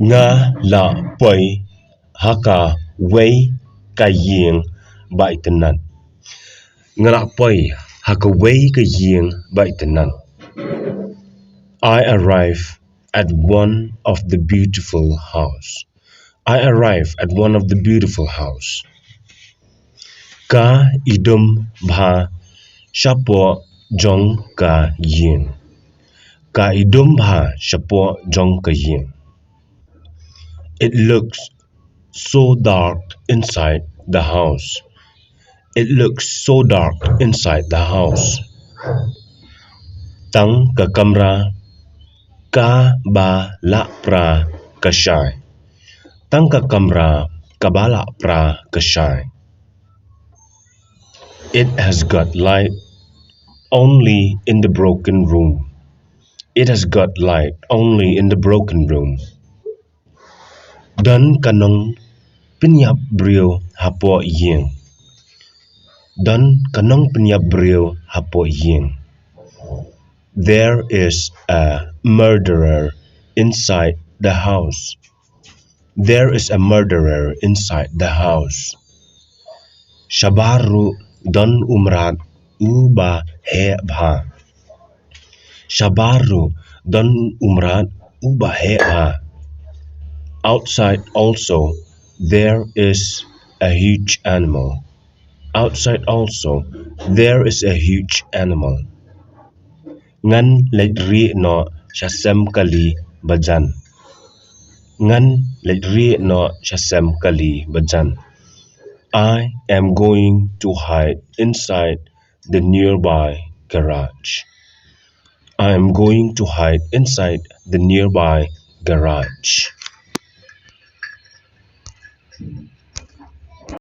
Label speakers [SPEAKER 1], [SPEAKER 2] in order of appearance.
[SPEAKER 1] nga la poi haka wei ka ying bai tenan. Nga la poi haka wei ka ying bai tenan. I arrive at one of the beautiful house. I arrive at one of the beautiful house. Ka idum bha shapo jong ka yin. Ka idum bha shapo jong ka yin. It looks so dark inside the house. It looks so dark inside the house. Tang ka kamra ka ba la pra ka shai. Tang ka kamra ka ba la pra ka shai. It has got light only in the broken room. It has got light only in the broken room. Dan kanong penyap brio hapo ying. Dan kanong penyap brio hapo ying. There is a murderer inside the house. There is a murderer inside the house. Shabaru dan umrat uba he bha. Shabaru dan umrat uba he bha. Outside also there is a huge animal. Outside also there is a huge animal. Ngan ledri no shasem kali bajan. Ngan ledri no shasem kali bajan. I am going to hide inside the nearby garage. I am going to hide inside the nearby garage.